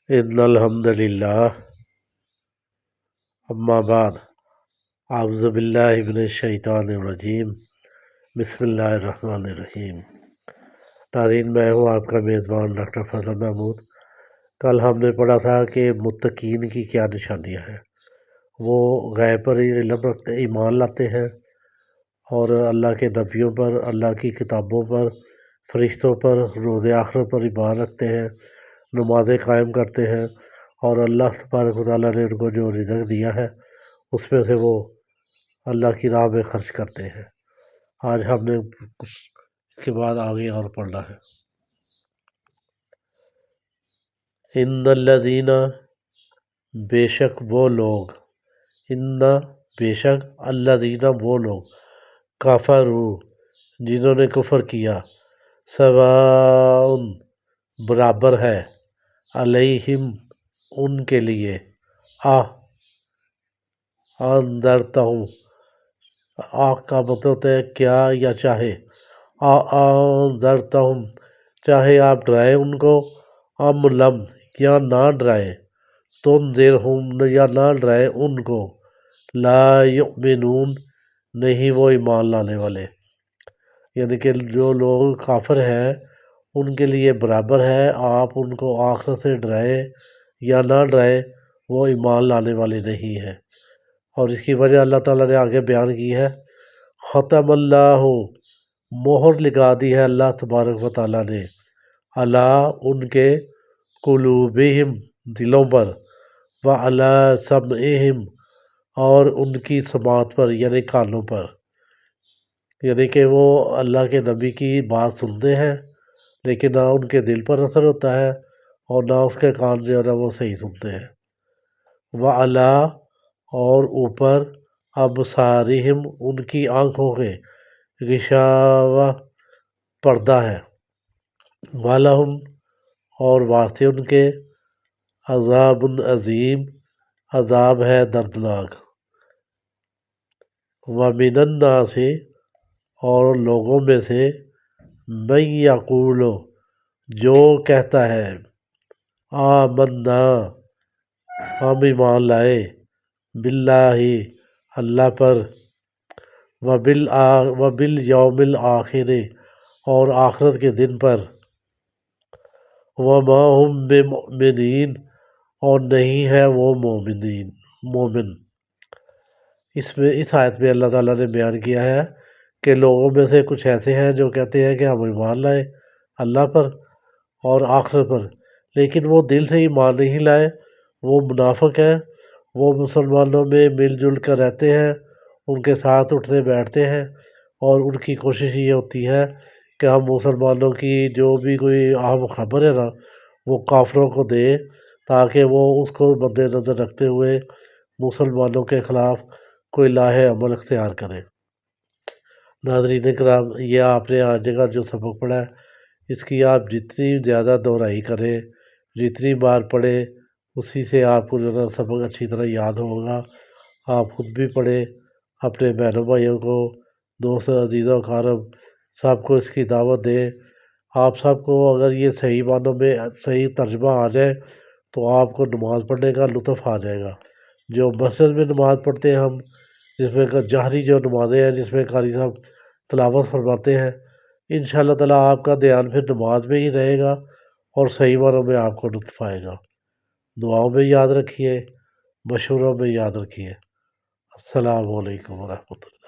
ان الحمد للہ اما بعد اعوذ باللہ من الشیطان الرجیم بسم اللہ الرحمن الرحیم۔ ناظرین، میں ہوں آپ کا میزبان ڈاکٹر فضل محمود۔ کل ہم نے پڑھا تھا کہ متقین کی کیا نشانیاں ہیں۔ وہ غیب پر علم رکھتے، ایمان لاتے ہیں اور اللہ کے نبیوں پر، اللہ کی کتابوں پر، فرشتوں پر، روز آخرت پر ایمان رکھتے ہیں، نمازیں قائم کرتے ہیں اور اللہ تبارک و تعالیٰ نے ان کو جو رزق دیا ہے اس میں سے وہ اللہ کی راہ میں خرچ کرتے ہیں۔ آج ہم نے اس کے بعد آگے اور پڑھنا ہے۔ ان الذین، بے شک وہ لوگ، ان بے شک، الذین وہ لوگ، کفروا جنہوں نے کفر کیا، سواء برابر ہے، علیہم ان کے لیے، انذرتہم، کا مطلب ہوتا ہے کیا یا چاہے، انذرتہم چاہے آپ ڈرائیں ان کو، ام لم یا نہ ڈرائیں، تنذرہم یا نہ ڈرائیں ان کو، لا یؤمنون نہیں وہ ایمان لانے والے۔ یعنی کہ جو لوگ کافر ہیں ان کے لیے برابر ہے، آپ ان کو آخرت سے ڈرائیں یا نہ ڈرائیں، وہ ایمان لانے والے نہیں ہیں۔ اور اس کی وجہ اللہ تعالیٰ نے آگے بیان کی ہے، ختم اللہ، مہر لگا دی ہے اللہ تبارک و تعالیٰ نے، ان کے قلوبہم دلوں پر، وعلی سمعہم اور ان کی سماعت پر یعنی کانوں پر۔ یعنی کہ وہ اللہ کے نبی کی بات سنتے ہیں لیکن نہ ان کے دل پر اثر ہوتا ہے اور نہ اس کے کان جو ہے نا وہ صحیح سنتے ہیں۔ وعلی اور اوپر، ابصارہم ان کی آنکھوں کے، غشاوہ پردہ ہے، وَلَهُمْ اور واسطے ان کے، عذاب عظیم عذاب ہے دردناک۔ وَمِنَ النَّاسِ اور لوگوں میں سے، من یقول جو کہتا ہے، آمنا ہم ایمان لائے، باللہ اللہ پر، وبالیوم الآخر اور آخرت کے دن پر، وما ہم بمؤمنین اور نہیں ہے وہ مومن۔ اس آیت میں اللہ تعالیٰ نے بیان کیا ہے کہ لوگوں میں سے کچھ ایسے ہیں جو کہتے ہیں کہ ہم ایمان لائے اللہ پر اور آخرت پر، لیکن وہ دل سے ایمان نہیں لائے، وہ منافق ہیں، وہ مسلمانوں میں مل جل کر رہتے ہیں، ان کے ساتھ اٹھتے بیٹھتے ہیں اور ان کی کوشش یہ ہوتی ہے کہ ہم مسلمانوں کی جو بھی کوئی اہم خبر ہے نا وہ کافروں کو دے تاکہ وہ اس کو مد نظر رکھتے ہوئے مسلمانوں کے خلاف کوئی لاہ عمل اختیار کرے۔ ناظرین کرام، یہ آپ نے آج جگہ جو سبق پڑھا ہے اس کی آپ جتنی زیادہ دہرائی کریں، جتنی بار پڑھیں، اسی سے آپ کو جو ہے نا سبق اچھی طرح یاد ہوگا۔ آپ خود بھی پڑھیں، اپنے بہنوں بھائیوں کو، دوست عزیز و اقارب سب کو اس کی دعوت دیں۔ آپ سب کو اگر یہ صحیح معنوں میں صحیح ترجمہ آ جائے تو آپ کو نماز پڑھنے کا لطف آ جائے گا۔ جو مسجد میں نماز پڑھتے ہیں ہم، جس میں جہری جو نمازیں ہیں جس میں قاری صاحب تلاوت فرماتے ہیں، انشاءاللہ تعالیٰ آپ کا دھیان پھر نماز میں ہی رہے گا اور صحیح معنوں میں آپ کو لطف آئے گا۔ دعاؤں میں یاد رکھیے، مشوروں میں یاد رکھیے۔ السلام علیکم ورحمۃ اللہ۔